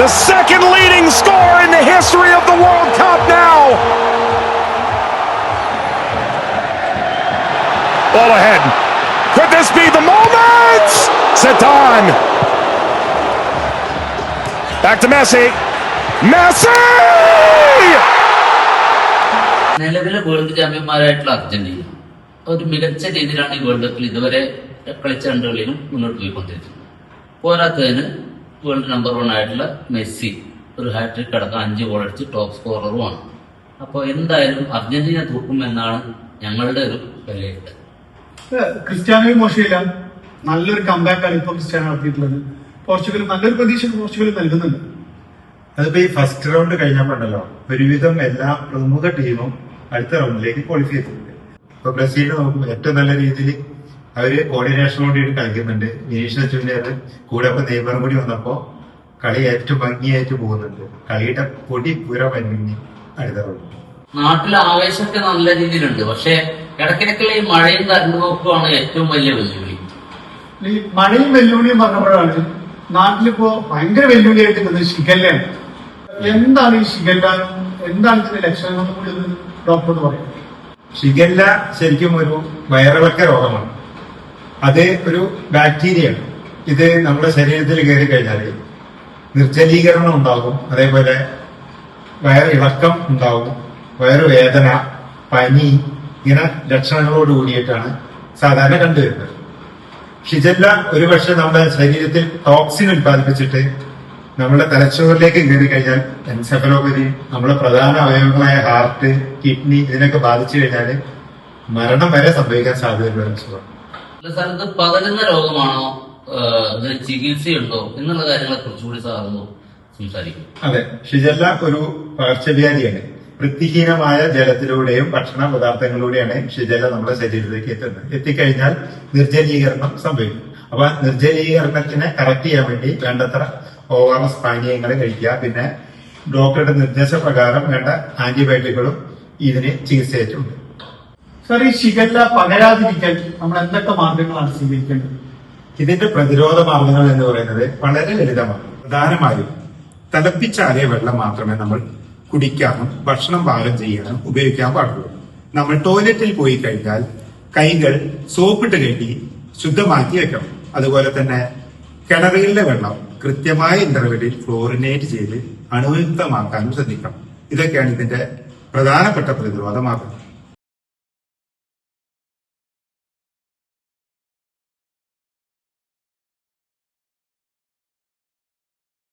The second leading score in the history of the World Cup now. Ball ahead. Could this be the moment? Zidane. Back to Messi. Messi! നിലവിലെ world ചാമ്പ്യന്മാരായിട്ടുള്ള Argentina ഒരു മികച്ച രീതിയിലാണ് ഈ world കപ്പിൽ ഇതുവരെ കളിച്ച രണ്ട് കളിയിലും മുന്നോട്ട് പോയിക്കൊണ്ടിരിക്കുന്നത്. പോരാത്തതിന് വേൾഡ് നമ്പർ 1 ആയിട്ടുള്ള മെസ്സി ഒരു ഹാട്രിക് അടക്കം 5 ഗോൾ അടിച്ച് ടോപ്പ് സ്കോററുമാണ്. അപ്പോൾ എന്തായാലും അർജന്റീന തൂക്കുമെന്നാണ് ഞങ്ങളുടെ ഒരു വിലയിരുത്തൽ. ക്രിസ്ത്യാനോയും മോശമില്ല, നല്ലൊരു കംബാക്കാണ് ഇപ്പൊ ക്രിസ്ത്യാനോ നടത്തിയിട്ടുള്ളത്. പോർച്ചുഗൽ നല്ലൊരു പ്രതീക്ഷ പോർച്ചുഗൽ നൽകുന്നുണ്ട്. അതിപ്പോ ഈ ഫസ്റ്റ് റൗണ്ട് കഴിഞ്ഞപ്പോണ്ടല്ലോ ഒരുവിധം എല്ലാ പ്രമുഖ ടീമും അടുത്ത റൗണ്ടിലേക്ക് ക്വാളിഫൈ ചെയ്തിട്ടുണ്ട്. ഇപ്പൊ ബ്രസീലിന് നോക്കുമ്പോൾ ഏറ്റവും നല്ല രീതിയിൽ അവര് കോർഡിനേഷനോട് കൂടി കളിക്കുന്നുണ്ട്. വിനീഷ്യസ് ജൂനിയർ കൂടെ ഇപ്പൊ നെയ്മറും കൂടി വന്നപ്പോ കളി ഏറ്റവും ഭംഗിയായിട്ട് പോകുന്നുണ്ട്. കളിയുടെ പൊടി പുര പഞ്ഞി അടുത്ത റൗണ്ട്. നാട്ടിലെ ആവേശമൊക്കെ നല്ല രീതിയിലുണ്ട്. പക്ഷെ ഇടയ്ക്കിടയ്ക്കുള്ള ഈ മഴയും കറണ്ട് പോക്കുമാണ് ഏറ്റവും വലിയ വെല്ലുവിളി. ഈ മഴയും വെല്ലുവിളിയും പറഞ്ഞപ്പോഴാണ് നാട്ടിലിപ്പോ ഭയങ്കര വെല്ലുവിളിയായിട്ട് നിന്നത് ഷിഗല്ലയാണ്. എന്താണ് ഈ ഷിഗല്ല, എന്താണ് ഇതിന്റെ ലക്ഷണങ്ങൾ കൂടി ഡോക്ടർ പറയും? ഷിഗല്ല ശരിക്കും ഒരു വയറിളക്ക രോഗമാണ്. അത് ഒരു ബാക്ടീരിയയാണ്. ഇത് നമ്മുടെ ശരീരത്തിൽ കയറി കഴിഞ്ഞാൽ നിർജ്ജലീകരണം ഉണ്ടാകും, അതേപോലെ വയറിളക്കം ഉണ്ടാകും, വയറുവേദന, പനി, ഇങ്ങനെ ലക്ഷണങ്ങളോട് കൂടിയിട്ടാണ് സാധാരണ കണ്ടുവരുന്നത്. ഷിഗല്ല ഒരുപക്ഷെ നമ്മുടെ ശരീരത്തിൽ ടോക്സിൻ ഉത്പാദിപ്പിച്ചിട്ട് നമ്മുടെ തലച്ചോറിലേക്ക് കയറി കഴിഞ്ഞാൽ എൻസെഫലോപ്പതി, നമ്മുടെ പ്രധാന അവയവങ്ങളായ ഹാർട്ട്, കിഡ്നി ഇതിനൊക്കെ ബാധിച്ചു കഴിഞ്ഞാൽ മരണം വരെ സംഭവിക്കാൻ സാധ്യതയുള്ള അസുഖമാണ്. സ്ഥലത്ത് പകരുന്ന രോഗമാണോ, ഇതിന് ചികിത്സയുണ്ടോ എന്നുള്ള കാര്യങ്ങളെ കുറിച്ചുകൂടി സാറിന് സംസാരിക്കും. അതെ, ഷിഗല്ല ഒരു പകർച്ചവ്യാധിയാണ്. വൃത്തിഹീനമായ ജലത്തിലൂടെയും ഭക്ഷണ പദാർത്ഥങ്ങളിലൂടെയാണ് ഷിഗല്ല നമ്മുടെ ശരീരത്തിലേക്ക് എത്തുന്നത്. എത്തിക്കഴിഞ്ഞാൽ നിർജ്ജലീകരണം സംഭവിക്കും. അപ്പൊ നിർജ്ജലീകരണത്തിനെ കറക്റ്റ് ചെയ്യാൻ വേണ്ടി വേണ്ടത്ര ORS പാനീയങ്ങൾ കഴിക്കുക. പിന്നെ ഡോക്ടറുടെ നിർദ്ദേശപ്രകാരം വേണ്ട ആന്റിബയോട്ടിക്കുകളും ഇതിന് ചികിത്സയായിട്ടുണ്ട്. സാർ, ഈ ഷിഗല്ല പകരാതിരിക്കാൻ നമ്മൾ എന്തൊക്കെ മാർഗങ്ങളാണ് സ്വീകരിക്കേണ്ടത്? ഇതിന്റെ പ്രതിരോധ മാർഗങ്ങൾ എന്ന് പറയുന്നത് വളരെ ലളിതമാണ്. പ്രധാനമായും തിളപ്പിച്ചാറിയ വെള്ളം മാത്രമേ നമ്മൾ കുടിക്കാനും ഭക്ഷണം പാകം ചെയ്യാനും ഉപയോഗിക്കാൻ പാടുള്ളൂ. നമ്മൾ ടോയ്ലറ്റിൽ പോയി കഴിഞ്ഞാൽ കൈകൾ സോപ്പിട്ട് കെട്ടി ശുദ്ധമാക്കി വെക്കണം. അതുപോലെ തന്നെ കിണറുകളിലെ വെള്ളം കൃത്യമായ ഇന്റർവെല്ലിൽ ഫ്ലോറിനേറ്റ് ചെയ്ത് അണുവിമുക്തമാക്കാനും ശ്രദ്ധിക്കണം. ഇതൊക്കെയാണ് ഇതിന്റെ പ്രധാനപ്പെട്ട പ്രതിരോധ മാർഗം.